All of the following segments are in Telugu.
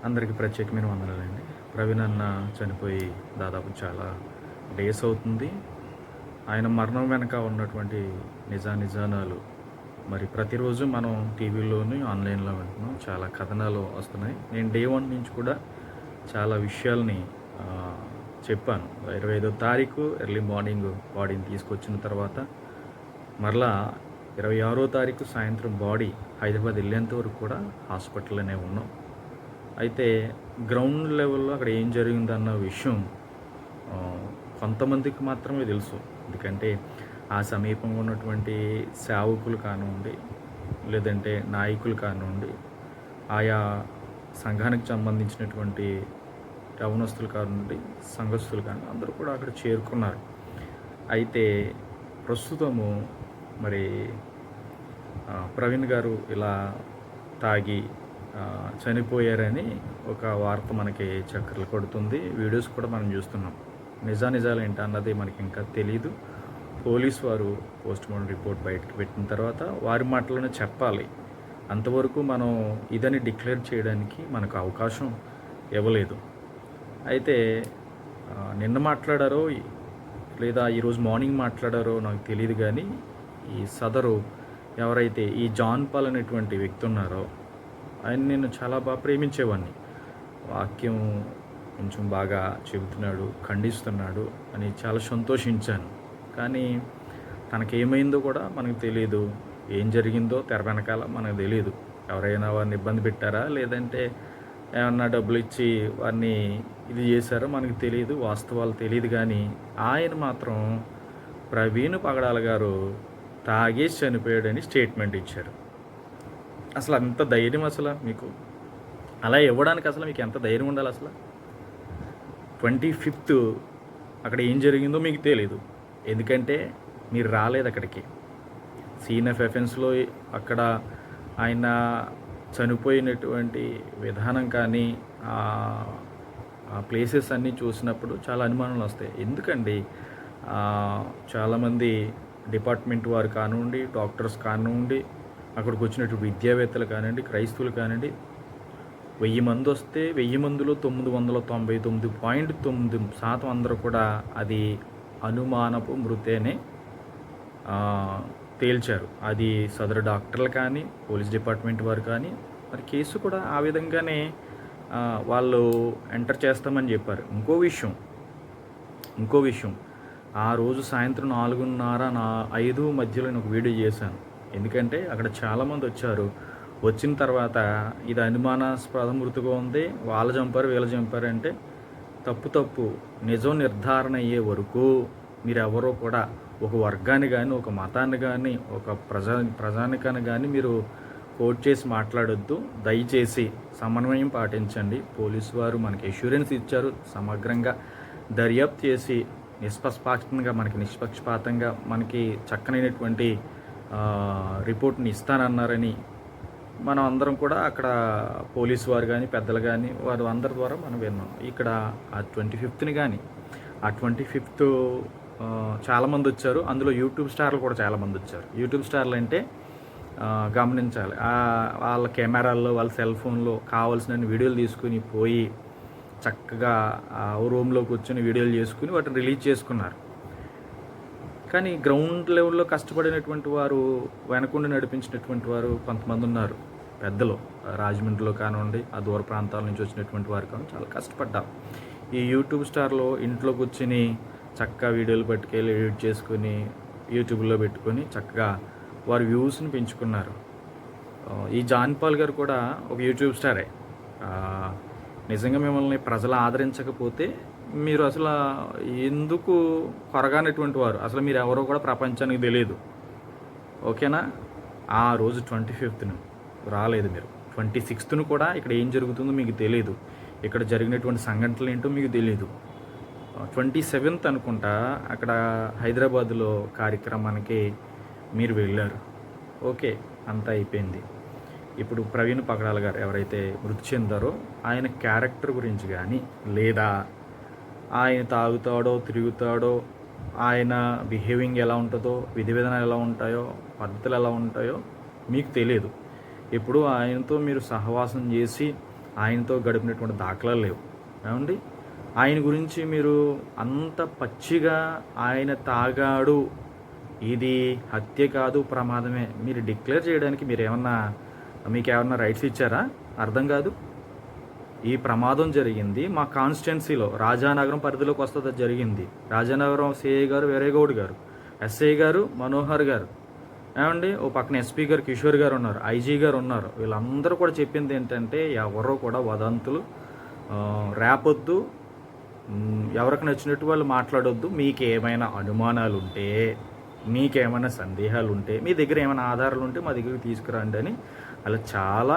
అందరికీ ప్రత్యేకమైన వందనాలండి. ప్రవీణ్ అన్న చనిపోయి దాదాపు చాలా డేస్ అవుతుంది. ఆయన మరణం వెనక ఉన్నటువంటి నిజానిజానాలు మరి ప్రతిరోజు మనం టీవీలోని, ఆన్‌లైన్‌లో వింటున్నాం. చాలా కథనాలు వస్తున్నాయి. నేను డే 1 నుంచి కూడా చాలా విషయాల్ని చెప్పాను. 25వ తారీఖు ఎర్లీ మార్నింగ్ బాడీని తీసుకొచ్చిన తర్వాత మరలా 26వ తారీఖు సాయంత్రం బాడీ హైదరాబాద్ వెళ్ళేంత వరకు కూడా హాస్పిటల్‌లోనే ఉన్నాం. అయితే గ్రౌండ్ లెవెల్‌లో అక్కడ ఏం జరిగిందన్న విషయం కొంతమందికి మాత్రమే తెలుసు. ఎందుకంటే ఆ సమీపంగా ఉన్నటువంటి సేవకులు కానివ్వండి, లేదంటే నాయకులు కానివ్వండి, ఆయా సంఘానికి సంబంధించినటువంటి యవ్వనస్తులు కానివ్వండి, సంఘస్థులు కానీ అందరూ కూడా అక్కడ చేరుకున్నారు. అయితే ప్రస్తుతము మరి ప్రవీణ్ గారు ఇలా తాగి చనిపోయారని ఒక వార్త మనకి చక్కర్లు కొడుతుంది. వీడియోస్ కూడా మనం చూస్తున్నాం. నిజాలు ఏంటి అన్నది మనకి ఇంకా తెలీదు. పోలీసు వారు పోస్ట్‌మార్టం రిపోర్ట్ బయటకు పెట్టిన తర్వాత వారి మాటలోనే చెప్పాలి. అంతవరకు మనం ఇదని డిక్లేర్ చేయడానికి మనకు అవకాశం ఇవ్వలేదు. అయితే నిన్న మాట్లాడారో లేదా ఈరోజు మార్నింగ్ మాట్లాడారో నాకు తెలియదు కానీ ఈ సదరు ఎవరైతే ఈ జాన్ పాల్ అనేటువంటి వ్యక్తి ఉన్నారో ఆయన నేను చాలా బాగా ప్రేమించేవాడిని. వాక్యం కొంచెం బాగా చెబుతున్నాడు, ఖండిస్తున్నాడు అని చాలా సంతోషించాను. కానీ తనకేమైందో కూడా మనకు తెలియదు. ఏం జరిగిందో తెర వెనకాల మనకు తెలియదు. ఎవరైనా వారిని ఇబ్బంది పెట్టారా, లేదంటే ఏమన్నా డబ్బులు ఇచ్చి వారిని ఇది చేశారో మనకు తెలియదు. వాస్తవాలు తెలియదు. కానీ ఆయన మాత్రం ప్రవీణ్ పగడాల గారు తాగేసి చనిపోయాడని స్టేట్మెంట్ ఇచ్చారు. అసలు అంత ధైర్యం అసలు మీకు అలా ఇవ్వడానికి అసలు మీకు ఎంత ధైర్యం ఉండాలి అసలు? 25th అక్కడ ఏం జరిగిందో మీకు తెలీదు. ఎందుకంటే మీరు రాలేదు అక్కడికి. సీన్ ఆఫ్ ఎఫెన్స్లో అక్కడ ఆయన చనిపోయినటువంటి విధానం కానీ ఆ ప్లేసెస్ అన్నీ చూసినప్పుడు చాలా అనుమానాలు వస్తాయి. ఎందుకండి చాలామంది డిపార్ట్మెంట్ వారు కానివ్వండి, డాక్టర్స్ కానివ్వండి, అక్కడికి వచ్చినట్టు విద్యావేత్తలు కానివ్వండి, క్రైస్తవులు కానివ్వండి, 1000 మంది వస్తే 1000 మందిలో 999.9% అందరూ కూడా అది అనుమానపు మృతేనే తేల్చారు. అది సదరు డాక్టర్లు కానీ, పోలీస్ డిపార్ట్మెంట్ వారు కానీ, మరి కేసు కూడా ఆ విధంగానే వాళ్ళు ఎంటర్ చేస్తామని చెప్పారు. ఇంకో విషయం ఆ రోజు సాయంత్రం 4:30-5 మధ్యలో నేను ఒక వీడియో చేశాను. ఎందుకంటే అక్కడ చాలామంది వచ్చారు. వచ్చిన తర్వాత ఇది అనుమానాస్పద మృతిగా ఉంది, వాళ్ళు చంపారు వీళ్ళు చంపారు అంటే తప్పు నిజం నిర్ధారణ అయ్యే వరకు మీరెవరో కూడా ఒక వర్గాన్ని కానీ, ఒక మతాన్ని కానీ, ఒక ప్రజానికాన్ని కానీ మీరు కోట్ చేసి మాట్లాడొద్దు. దయచేసి సమన్వయం పాటించండి. పోలీసు వారు మనకి అష్యూరెన్స్ ఇచ్చారు. సమగ్రంగా దర్యాప్తు చేసి నిష్పక్షపాతంగా మనకి చక్కనైనటువంటి రిపోర్ట్ని ఇస్తానన్నారని మనం అందరం కూడా అక్కడ పోలీసు వారు కానీ, పెద్దలు కానీ, వారు అందరి ద్వారా మనం విన్నాం. ఇక్కడ ఆ 25th కానీ ఆ 25th చాలామంది వచ్చారు. అందులో యూట్యూబ్ స్టార్లు కూడా చాలామంది వచ్చారు. యూట్యూబ్ స్టార్లు అంటే గమనించాలి, వాళ్ళ కెమెరాల్లో, వాళ్ళ సెల్ ఫోన్లో కావాల్సిన వీడియోలు తీసుకుని పోయి చక్కగా రూమ్లో కూర్చొని వీడియోలు చేసుకుని వాటిని రిలీజ్ చేసుకున్నారు. కానీ గ్రౌండ్ లెవెల్లో కష్టపడినటువంటి వారు, వెనకుండి నడిపించినటువంటి వారు కొంతమంది ఉన్నారు. పెద్దలు రాజమండ్రిలో కానివ్వండి, ఆ దూర ప్రాంతాల నుంచి వచ్చినటువంటి వారు కానివ్వండి, చాలా కష్టపడ్డారు. ఈ యూట్యూబ్ స్టార్లో ఇంట్లో కూర్చొని చక్కగా వీడియోలు పట్టుకెళ్ళి ఎడిట్ చేసుకొని యూట్యూబ్లో పెట్టుకొని చక్కగా వారి వ్యూస్ని పెంచుకున్నారు. ఈ జాన్ పాల్ గారు కూడా ఒక యూట్యూబ్ స్టారే. నిజంగా మిమ్మల్ని ప్రజలు ఆదరించకపోతే మీరు అసలు ఎందుకు కొరగానటువంటి వారు, అసలు మీరు ఎవరో కూడా ప్రపంచానికి తెలియదు. ఓకేనా? ఆ రోజు 25th రాలేదు మీరు. 26th కూడా ఇక్కడ ఏం జరుగుతుందో మీకు తెలియదు. ఇక్కడ జరిగినటువంటి సంఘటనలు ఏంటో మీకు తెలియదు. 27th అనుకుంటా అక్కడ హైదరాబాద్లో కార్యక్రమానికి మీరు వెళ్ళారు. ఓకే, అంతా అయిపోయింది. ఇప్పుడు ప్రవీణ్ పగడాల గారు ఎవరైతే మృతి చెందారో ఆయన క్యారెక్టర్ గురించి కానీ, లేదా ఆయన తాగుతాడో తిరుగుతాడో, ఆయన బిహేవింగ్ ఎలా ఉంటుందో, విధి విధానాలు ఎలా ఉంటాయో, పద్ధతులు ఎలా ఉంటాయో మీకు తెలియదు. ఇప్పుడు ఆయనతో మీరు సహవాసం చేసి ఆయనతో గడిపినటువంటి దాఖలాలు లేవు. ఏమండి? ఆయన గురించి మీరు అంత పచ్చిగా ఆయన తాగాడు, ఇది హత్య కాదు ప్రమాదమే మీరు డిక్లేర్ చేయడానికి మీకేమన్నా రైట్స్ ఇచ్చారా? అర్థం కాదు. ఈ ప్రమాదం జరిగింది మా కాన్స్టిట్యున్సీలో, రాజానగరం పరిధిలోకి వస్తుంది జరిగింది. రాజానగరం సిఐ గారు వీరేగౌడ్ గారు, ఎస్ఐ గారు మనోహర్ గారు, ఏమండి ఓ పక్కన ఎస్పీ గారు కిషోర్ గారు ఉన్నారు, ఐజీ గారు ఉన్నారు. వీళ్ళందరూ కూడా చెప్పింది ఏంటంటే ఎవరో కూడా వదంతులు రేపొద్దు, ఎవరికి నచ్చినట్టు వాళ్ళు మాట్లాడొద్దు. మీకు ఏమైనా అనుమానాలు ఉంటే, మీకేమైనా సందేహాలు ఉంటే, మీ దగ్గర ఏమైనా ఆధారాలు ఉంటే మా దగ్గరికి తీసుకురండి అని అలా చాలా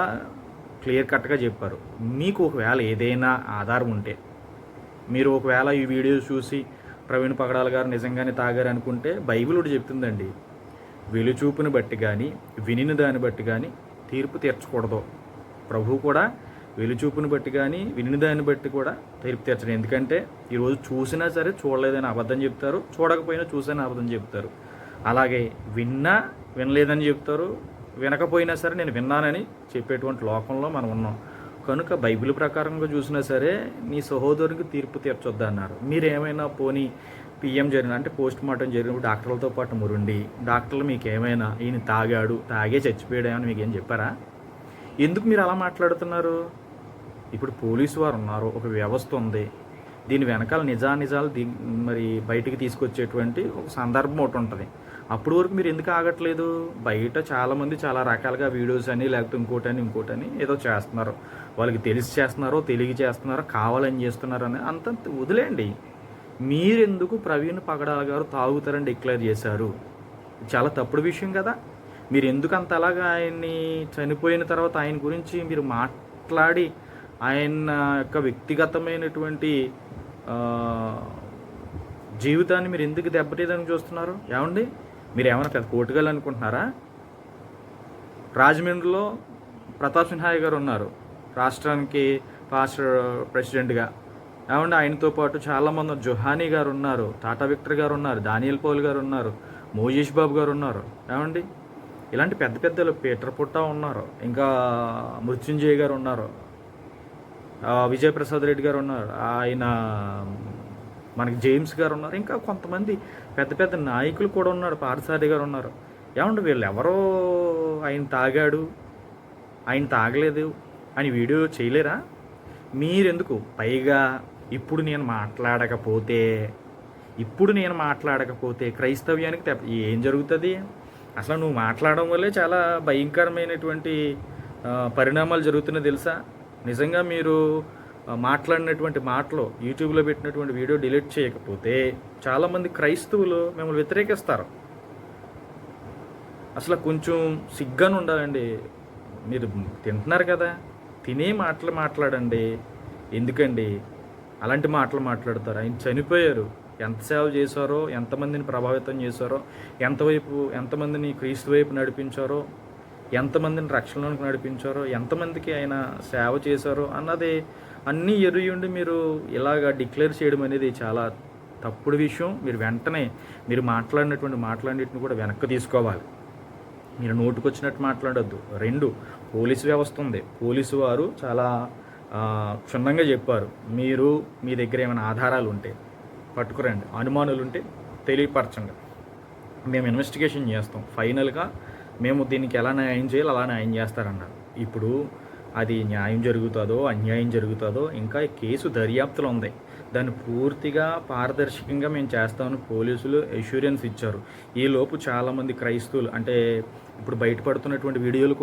క్లియర్ కట్గా చెప్పారు. మీకు ఒకవేళ ఏదైనా ఆధారం ఉంటే, మీరు ఒకవేళ ఈ వీడియో చూసి ప్రవీణ్ పగడాల గారు నిజంగానే తాగారు అనుకుంటే, బైబిల్ ఒకటి చెప్తుందండి, వెలుచూపుని బట్టి కానీ వినిన దాన్ని బట్టి కానీ తీర్పు తీర్చకూడదు. ప్రభు కూడా వెలుచూపుని బట్టి కానీ వినిన దాన్ని బట్టి కూడా తీర్పు తీర్చడం. ఎందుకంటే ఈరోజు చూసినా సరే చూడలేదని అబద్ధం చెప్తారు, చూడకపోయినా చూసినా అబద్ధం చెప్తారు. అలాగే వినలేదని చెప్తారు, వినకపోయినా సరే నేను విన్నానని చెప్పేటువంటి లోకంలో మనం ఉన్నాం. కనుక బైబిల్ ప్రకారంగా చూసినా సరే నీ సహోదరునికి తీర్పు తీర్చొద్దు అన్నారు. మీరేమైనా పోనీ పిఎం జరిగిన అంటే పోస్ట్ మార్టం జరిగినప్పుడు డాక్టర్లతో పాటు మురుండి, డాక్టర్లు మీకు ఏమైనా ఈయన తాగే చచ్చిపోయాడేమని మీకు ఏం చెప్పారా? ఎందుకు మీరు అలా మాట్లాడుతున్నారు? ఇప్పుడు పోలీసు వారు ఉన్నారు, ఒక వ్యవస్థ ఉంది, దీని వెనకాల నిజాలు మరి బయటికి తీసుకొచ్చేటువంటి ఒక సందర్భం ఒకటి ఉంటుంది. అప్పటి వరకు మీరు ఎందుకు ఆగట్లేదు? బయట చాలామంది చాలా రకాలుగా వీడియోస్ అని లేకపోతే ఇంకోటని ఏదో చేస్తున్నారు. వాళ్ళకి తెలిసి చేస్తున్నారో తెలియ చేస్తున్నారో కావాలని చేస్తున్నారో అని అంత వదిలేండి. మీరెందుకు ప్రవీణ్ పగడాల గారు తాగుతారని డిక్లేర్ చేశారు? చాలా తప్పుడు విషయం కదా. మీరు ఎందుకు అంత అలాగా ఆయన్ని చనిపోయిన తర్వాత ఆయన గురించి మీరు మాట్లాడి ఆయన యొక్క వ్యక్తిగతమైనటువంటి జీవితాన్ని మీరు ఎందుకు దెబ్బతీయడానికి చూస్తున్నారు? ఏమండి, మీరు ఏమైనా పెద్ద కోర్టుగాలు అనుకుంటున్నారా? రాజమండ్రిలో ప్రతాప్ సిన్హా గారు ఉన్నారు, రాష్ట్రానికి పాస్ట్ ప్రెసిడెంట్గా. ఏమండి, ఆయనతో పాటు చాలామంది, జొహానీ గారు ఉన్నారు, టాటా విక్టర్ గారు ఉన్నారు, దానియల్ పౌల్ గారు ఉన్నారు, మోజేష్ బాబు గారు ఉన్నారు. ఏమండి, ఇలాంటి పెద్ద పెద్దలు, పీటర్ పుట్టా ఉన్నారు, ఇంకా మృత్యుంజయ్ గారు ఉన్నారు, విజయప్రసాద్ రెడ్డి గారు ఉన్నారు, ఆయన మనకి జేమ్స్ గారు ఉన్నారు, ఇంకా కొంతమంది పెద్ద పెద్ద నాయకులు కూడా ఉన్నారు, పార్థసారథి గారు ఉన్నారు. ఏమండి, వీళ్ళు ఎవరో ఆయన తాగాడు, ఆయన తాగలేదు అని వీడియో చేయలేరా? మీరెందుకు? పైగా ఇప్పుడు నేను మాట్లాడకపోతే క్రైస్తవ్యానికి ఏం జరుగుతుంది? అసలు నువ్వు మాట్లాడడం వల్లే చాలా భయంకరమైనటువంటి పరిణామాలు జరుగుతున్నాయి తెలుసా? నిజంగా మీరు మాట్లాడినటువంటి మాటలు యూట్యూబ్లో పెట్టినటువంటి వీడియో డిలీట్ చేయకపోతే చాలామంది క్రైస్తవులు మిమ్మల్ని వ్యతిరేకిస్తారు. అసలు కొంచెం సిగ్గాను ఉండాలండి. మీరు తింటున్నారు కదా, తినే మాటలు మాట్లాడండి. ఎందుకండి అలాంటి మాటలు మాట్లాడతారు? ఆయన చనిపోయారు, ఎంత సేవ చేశారో, ఎంతమందిని ప్రభావితం చేశారో, ఎంతమందిని క్రీస్తు వైపు నడిపించారో, ఎంతమందిని రక్షణలోకి నడిపించారో, ఎంతమందికి ఆయన సేవ చేశారో అన్నది అన్నీ ఎరుయుండి మీరు ఇలాగా డిక్లేర్ చేయడం అనేది చాలా తప్పుడు విషయం. మీరు వెంటనే మీరు మాట్లాడినటిని కూడా వెనక్కి తీసుకోవాలి. మీరు నోటుకొచ్చినట్టు మాట్లాడొద్దు. 2, పోలీసు వ్యవస్థ ఉంది. పోలీసు వారు చాలా క్షుణ్ణంగా చెప్పారు, మీ దగ్గర ఏమైనా ఆధారాలు ఉంటే పట్టుకురండి, అనుమానాలు ఉంటే తెలియపరచండి, మేము ఇన్వెస్టిగేషన్ చేస్తాం, ఫైనల్గా మేము దీనికి ఎలా న్యాయం చేయాలి అలా న్యాయం చేస్తారన్నారు. ఇప్పుడు అది న్యాయం జరుగుతుందో అన్యాయం జరుగుతుందో ఇంకా కేసు దర్యాప్తులో ఉంది. దాన్ని పూర్తిగా పారదర్శకంగా మేము చేస్తామని పోలీసులు అష్యూరెన్స్ ఇచ్చారు. ఈలోపు చాలామంది క్రైస్తవులు, అంటే ఇప్పుడు బయటపడుతున్నటువంటి వీడియోలు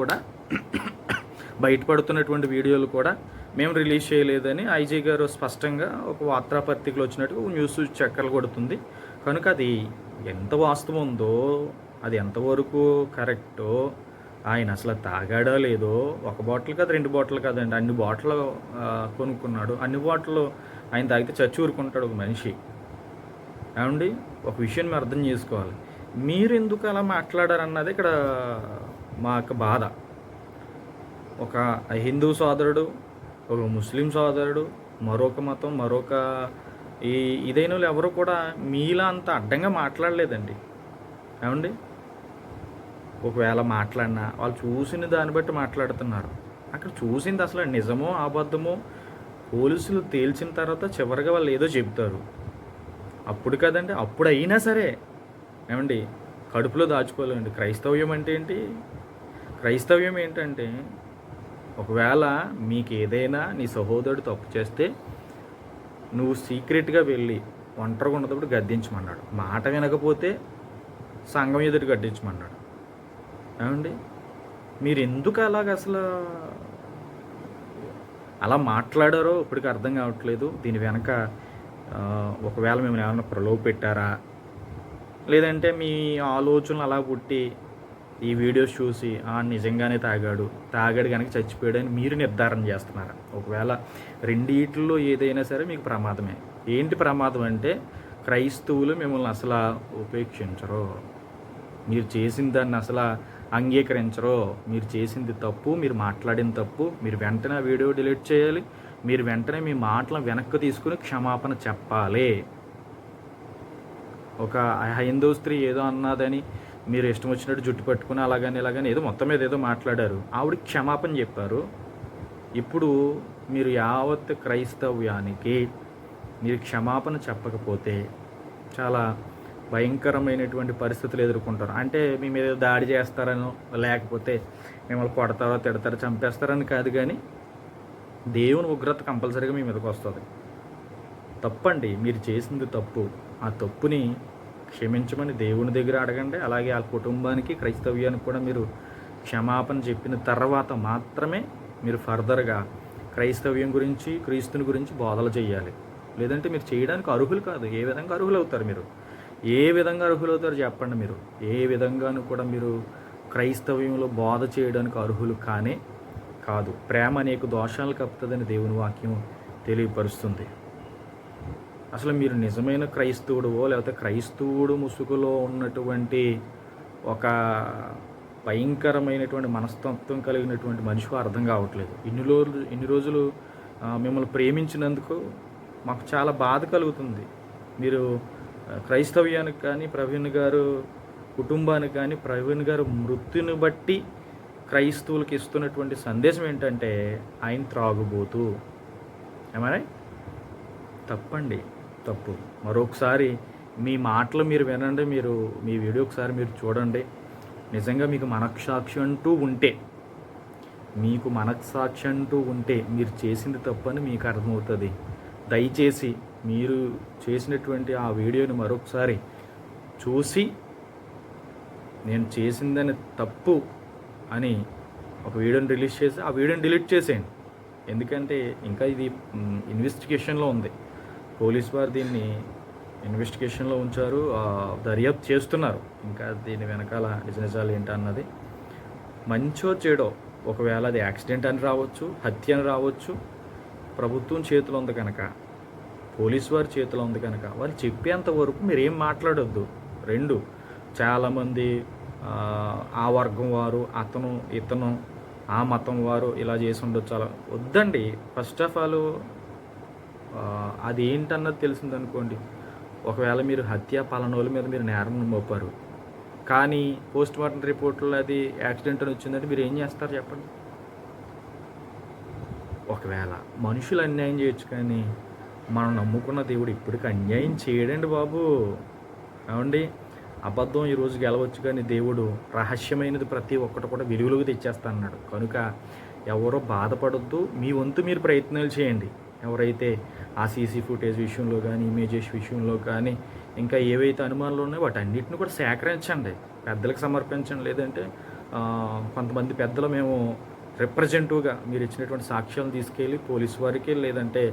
కూడా మేము రిలీజ్ చేయలేదని ఐజీ గారు స్పష్టంగా ఒక వార్తాపత్రికలు వచ్చినట్టుగా న్యూస్ చక్కర్లు కొడుతుంది. కనుక అది ఎంత వాస్తవం ఉందో, అది ఎంతవరకు కరెక్టో, ఆయన అసలు తాగాడో లేదో, 1 బాటిల్ కాదు 2 బాటిల్ కాదండి, అన్ని బాటిల్ కొనుక్కున్నాడు. అన్ని బాటిల్ ఆయన తాగితే చచ్చి ఊరుకుంటాడు ఒక మనిషి. ఏమండి, ఒక విషయం మీరు అర్థం చేసుకోవాలి. మీరు ఎందుకు అలా మాట్లాడారన్నది ఇక్కడ మా యొక్క బాధ. ఒక హిందూ సోదరుడు, ఒక ముస్లిం సోదరుడు, మరొక మతం, మరొక ఇదైన వాళ్ళు ఎవరు కూడా మీలా అంత అడ్డంగా మాట్లాడలేదండి. ఏమండి, ఒకవేళ మాట్లాడినా వాళ్ళు చూసిన దాన్ని బట్టి మాట్లాడుతున్నారు. అక్కడ చూసింది అసలు నిజమో అబద్ధమో పోలీసులు తేల్చిన తర్వాత చివరిగా వాళ్ళు ఏదో చెబుతారు. అప్పుడు కదండి, అప్పుడు అయినా సరే ఏమండి కడుపులో దాచుకోలేండి. క్రైస్తవ్యం అంటే ఏంటి? క్రైస్తవ్యం ఏంటంటే ఒకవేళ మీకు ఏదైనా నీ సహోదరుడు తప్పు చేస్తే నువ్వు సీక్రెట్గా వెళ్ళి ఒంటరిగా ఉన్నప్పుడు గద్దించమన్నాడు. మాట వినకపోతే సంఘం ఎదురు గద్దించమన్నాడు. ఏమండి మీరు ఎందుకు అలాగ అసలు అలా మాట్లాడారో ఇప్పటికి అర్థం కావట్లేదు. దీని వెనక ఒకవేళ మిమ్మల్ని ఏమైనా ప్రలోభ పెట్టారా, లేదంటే మీ ఆలోచనలు అలా పుట్టి ఈ వీడియోస్ చూసి నిజంగానే తాగాడు కనుక చచ్చిపోయాడని మీరు నిర్ధారణ చేస్తున్నారా? ఒకవేళ రెండిట్లో ఏదైనా సరే మీకు ప్రమాదమే. ఏంటి ప్రమాదం అంటే క్రైస్తవులు మిమ్మల్ని అసలు ఉపేక్షించరు, మీరు చేసిన దాన్ని అసలు అంగీకరించరు. మీరు చేసింది తప్పు, మీరు మాట్లాడిన తప్పు, మీరు వెంటనే వీడియో డిలీట్ చేయాలి, మీరు వెంటనే మీ మాటలను వెనక్కి తీసుకుని క్షమాపణ చెప్పాలి. ఒక హైందవ స్త్రీ ఏదో అన్నదని మీరు ఇష్టం వచ్చినట్టు జుట్టు పట్టుకుని ఇలాగని ఏదో మొత్తం మీద ఏదో మాట్లాడారు, ఆవిడకి క్షమాపణ చెప్పారు. ఇప్పుడు మీరు యావత్ క్రైస్తవ్యానికి మీరు క్షమాపణ చెప్పకపోతే చాలా భయంకరమైనటువంటి పరిస్థితులు ఎదుర్కొంటారు. అంటే మీ మీద దాడి చేస్తారనో, లేకపోతే మిమ్మల్ని కొడతారో తిడతారో చంపేస్తారని కాదు, కానీ దేవుని ఉగ్రత కంపల్సరీగా మీ మీదకి వస్తుంది. తప్పండి, మీరు చేసింది తప్పు. ఆ తప్పుని క్షమించమని దేవుని దగ్గర అడగండి. అలాగే ఆ కుటుంబానికి క్రైస్తవ్యానికి కూడా మీరు క్షమాపణ చెప్పిన తర్వాత మాత్రమే మీరు ఫర్దర్గా క్రైస్తవ్యం గురించి క్రీస్తుని గురించి బోధలు చేయాలి. లేదంటే మీరు చేయడానికి అర్హులు కాదు. ఏ విధంగా అర్హులు అవుతారు? మీరు ఏ విధంగా అర్హులు అవుతారు చెప్పండి. మీరు ఏ విధంగానూ కూడా మీరు క్రైస్తవ్యంలో బోధ చేయడానికి అర్హులు కానే కాదు. ప్రేమ అనేక దోషాలు కప్పుతుందని దేవుని వాక్యం తెలియపరుస్తుంది. అసలు మీరు నిజమైన క్రైస్తవుడువో లేకపోతే క్రైస్తవుడు ముసుగులో ఉన్నటువంటి ఒక భయంకరమైనటువంటి మనస్తత్వం కలిగినటువంటి మనిషి అర్థం కావట్లేదు. ఇన్ని రోజులు మిమ్మల్ని ప్రేమించినందుకు మాకు చాలా బాధ కలుగుతుంది. మీరు క్రైస్తవ్యానికి కానీ ప్రవీణ్ గారు కుటుంబానికి కానీ ప్రవీణ్ గారు మృత్యుని బట్టి క్రైస్తవులకు ఇస్తున్నటువంటి సందేశం ఏంటంటే ఆయన త్రాగుబోతు. ఏమన్నా తప్పండి, తప్పు. మరొకసారి మీ మాటలు మీరు వినండి, మీ వీడియో ఒకసారి మీరు చూడండి. నిజంగా మీకు మనస్సాక్షి అంటూ ఉంటే మీరు చేసింది తప్పని మీకు అర్థమవుతుంది. దయచేసి మీరు చేసినటువంటి ఆ వీడియోని మరొకసారి చూసి నేను చేసిందని తప్పు అని ఒక వీడియోని రిలీజ్ చేసి ఆ వీడియోని డిలీట్ చేసేయండి. ఎందుకంటే ఇంకా ఇది ఇన్వెస్టిగేషన్లో ఉంది. పోలీస్ వారు దీన్ని ఇన్వెస్టిగేషన్లో ఉంచారు, దర్యాప్తు చేస్తున్నారు. ఇంకా దీని వెనకాల నిజాలు ఏంటన్నది మంచో చెడో, ఒకవేళ అది యాక్సిడెంట్ అని రావచ్చు, హత్య అని రావచ్చు. ప్రభుత్వం చేతిలో ఉంది కనుక, పోలీస్ వారి చేతిలో ఉంది కనుక వాళ్ళు చెప్పేంత వరకు మీరు ఏం మాట్లాడొద్దు. రెండు, చాలామంది ఆ వర్గం వారు, ఇతను ఆ మతం వారు ఇలా చేసి ఉండొచ్చు, అలా వద్దండి. ఫస్ట్ ఆఫ్ ఆల్ అది ఏంటన్నది తెలిసిందనుకోండి, ఒకవేళ మీరు హత్య పలానోళ్ళ మీద మీరు నేరం మోపారు, కానీ పోస్ట్ మార్టం రిపోర్ట్లో అది యాక్సిడెంట్ అని వచ్చిందంటే మీరు ఏం చేస్తారు చెప్పండి? ఒకవేళ మనుషులు అన్యాయం చేయొచ్చు, కానీ మనం నమ్ముకున్న దేవుడు ఇప్పటికీ అన్యాయం చేయడండి బాబు. ఏమండి, అబద్ధం ఈరోజు గెలవచ్చు, కానీ దేవుడు రహస్యమైనది ప్రతి ఒక్కటి కూడా వెలుగులోకి తెచ్చేస్తా అన్నాడు. కనుక ఎవరో బాధపడొద్దు, మీ వంతు మీరు ప్రయత్నాలు చేయండి. ఎవరైతే ఆ సీసీ ఫుటేజ్ విషయంలో కానీ, ఇమేజెస్ విషయంలో కానీ, ఇంకా ఏవైతే అనుమానాలు ఉన్నాయో వాటన్నిటిని కూడా సేకరించండి, పెద్దలకు సమర్పించండి. లేదంటే కొంతమంది పెద్దలు మేము రిప్రజెంటివ్గా మీరు ఇచ్చినటువంటి సాక్ష్యాలను తీసుకెళ్ళి పోలీసు వారికి, లేదంటే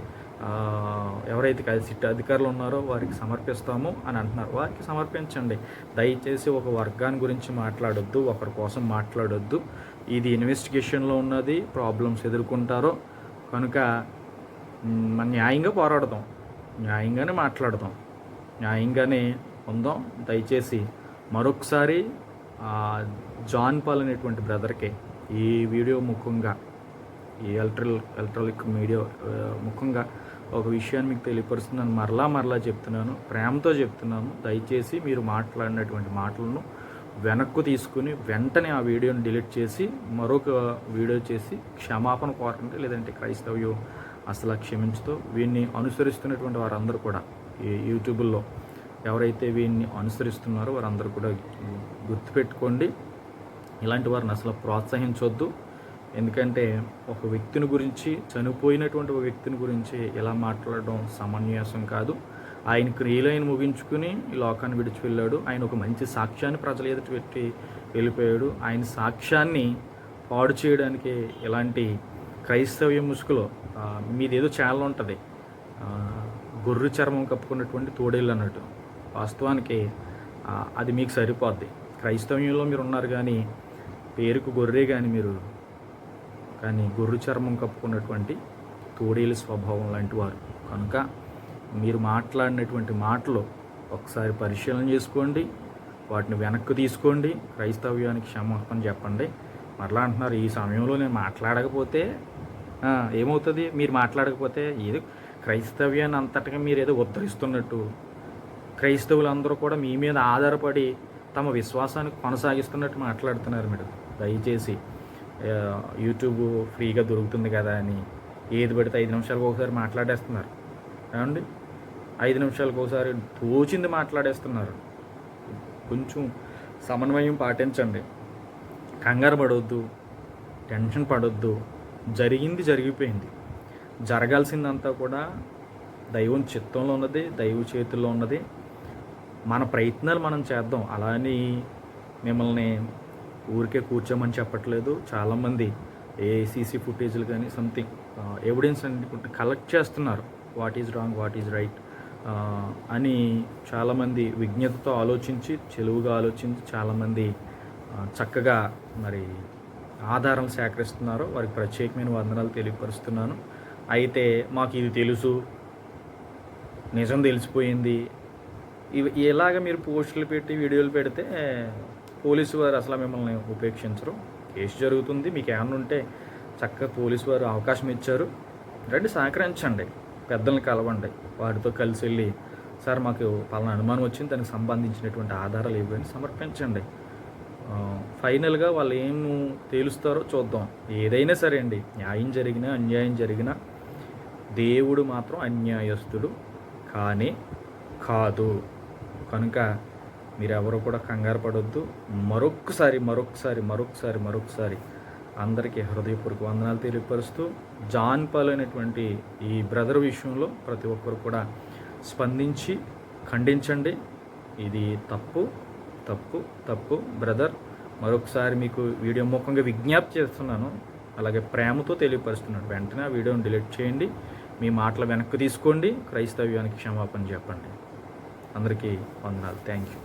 ఎవరైతే సిట్ అధికారులు ఉన్నారో వారికి సమర్పిస్తాము అని అంటున్నారు. వారికి సమర్పించండి. దయచేసి ఒక వర్గాన్ని గురించి మాట్లాడొద్దు, ఒకరి కోసం మాట్లాడొద్దు. ఇది ఇన్వెస్టిగేషన్లో ఉన్నది, ప్రాబ్లమ్స్ ఎదుర్కొంటారో కనుక మనం న్యాయంగా పోరాడదాం, న్యాయంగానే మాట్లాడదాం, న్యాయంగానే ఉందాం. దయచేసి మరొకసారి జాన్ పాల్ అనేటువంటి బ్రదర్కి ఈ వీడియో ముఖంగా, ఈ ఎలక్ట్రానిక్ మీడియా ముఖంగా ఒక విషయాన్ని మీకు తెలియపరుస్తున్నాను. మరలా చెప్తున్నాను, ప్రేమతో చెప్తున్నాను. దయచేసి మీరు మాట్లాడినటువంటి మాటలను వెనక్కు తీసుకుని వెంటనే ఆ వీడియోని డిలీట్ చేసి మరొక వీడియో చేసి క్షమాపణ కోరండి. లేదంటే క్రైస్తవ్యం అసలు క్షమించుతో వీడిని అనుసరిస్తున్నటువంటి వారందరూ కూడా ఈ యూట్యూబ్లో ఎవరైతే వీడిని అనుసరిస్తున్నారో వారందరూ కూడా గుర్తుపెట్టుకోండి, ఇలాంటి వారిని అసలు ప్రోత్సహించవద్దు. ఎందుకంటే ఒక వ్యక్తిని గురించి, చనిపోయినటువంటి ఒక వ్యక్తిని గురించి ఇలా మాట్లాడడం సమంజసం కాదు. ఆయన క్రియలైన ముగించుకుని ఈ లోకాన్ని విడిచి వెళ్ళాడు. ఆయన ఒక మంచి సాక్ష్యాన్ని ప్రజల ఎదుట పెట్టి వెళ్ళిపోయాడు. ఆయన సాక్ష్యాన్ని పాడు చేయడానికి ఇలాంటి క్రైస్తవ్య ముసుగులో మీదేదో ఛానల్ ఉంటుంది, గొర్రె చర్మం కప్పుకున్నటువంటి తోడేళ్ళు అన్నట్టు. వాస్తవానికి అది మీకు సరిపోద్ది. క్రైస్తవ్యంలో మీరు ఉన్నారు కానీ పేరుకు గొర్రె కానీ గొర్రె చర్మం కప్పుకున్నటువంటి తోడేలు స్వభావం లాంటి వారు. కనుక మీరు మాట్లాడినటువంటి మాటలు ఒకసారి పరిశీలన చేసుకోండి, వాటిని వెనక్కి తీసుకోండి, క్రైస్తవ్యానికి క్షమాపణ చెప్పండి. మరలా అంటున్నారు ఈ సమయంలో నేను మాట్లాడకపోతే ఏమవుతుంది, మీరు మాట్లాడకపోతే ఏదో క్రైస్తవ్యాన్ని అంతటగా మీరు ఏదో ఉద్ధరిస్తున్నట్టు, క్రైస్తవులందరూ కూడా మీ మీద ఆధారపడి తమ విశ్వాసాన్ని కొనసాగిస్తున్నట్టు మాట్లాడుతున్నారు. మీరు దయచేసి యూట్యూబ్ ఫ్రీగా దొరుకుతుంది కదా అని ఏది పడితే 5 నిమిషాలకు ఒకసారి మాట్లాడేస్తున్నారు. ఏమండి 5 నిమిషాలకు ఒకసారి తోచింది మాట్లాడేస్తున్నారు. కొంచెం సమన్వయం పాటించండి, కంగారు పడవద్దు, టెన్షన్ పడవద్దు. జరిగింది జరిగిపోయింది. జరగాల్సిందంతా కూడా దైవం చిత్తంలో ఉన్నది, దైవ చేతుల్లో ఉన్నది. మన ప్రయత్నాలు మనం చేద్దాం. అలా అని మిమ్మల్ని ఊరికే కూర్చోమని చెప్పట్లేదు. చాలామంది ఏసీసీ ఫుటేజ్లు కానీ సంథింగ్ ఎవిడెన్స్ అనుకుంటే కలెక్ట్ చేస్తున్నారు. What is wrong, what is right అని చాలామంది విజ్ఞతతో ఆలోచించి, చెలువుగా ఆలోచించి చాలామంది చక్కగా మరి ఆధారం సేకరిస్తున్నారు. వారికి ప్రత్యేకమైన వందనాలు తెలియపరుస్తున్నాను. అయితే మాకు ఇది తెలుసు, నిజం తెలిసిపోయింది, ఇలాగ మీరు పోస్టులు పెట్టి వీడియోలు పెడితే పోలీసు వారు అసలు మిమ్మల్ని ఉపేక్షించరు. కేసు జరుగుతుంది, మీకు ఏమన్నా ఉంటే చక్కగా పోలీసు వారు అవకాశం ఇచ్చారు, రండి సహకరించండి, పెద్దల్ని కలవండి, వారితో కలిసి వెళ్ళి సార్ మాకు పలానా అనుమానం వచ్చింది, దానికి సంబంధించినటువంటి ఆధారాలు ఇవ్వండి, సమర్పించండి. ఫైనల్గా వాళ్ళు ఏం తేలుస్తారో చూద్దాం. ఏదైనా సరే అండి, న్యాయం జరిగినా అన్యాయం జరిగినా దేవుడు మాత్రం అన్యాయస్తుడు కానీ కాదు. కనుక మీరెవరూ కూడా కంగారు పడొద్దు. మరొకసారి అందరికీ హృదయపూర్వక వందనాలు తెలియపరుస్తూ, జాన్ పాల్ అనేటువంటి ఈ బ్రదర్ విషయంలో ప్రతి ఒక్కరు కూడా స్పందించి ఖండించండి. ఇది తప్పు తప్పు తప్పు బ్రదర్. మరొకసారి మీకు వీడియో ముఖంగా విజ్ఞప్తి చేస్తున్నాను, అలాగే ప్రేమతో తెలియపరుస్తున్నాను. వెంటనే ఆ వీడియోని డిలీట్ చేయండి, మీ మాటలు వెనక్కి తీసుకోండి, క్రైస్తవ్యానికి క్షమాపణ చెప్పండి. అందరికీ వందనాలు. Thank you.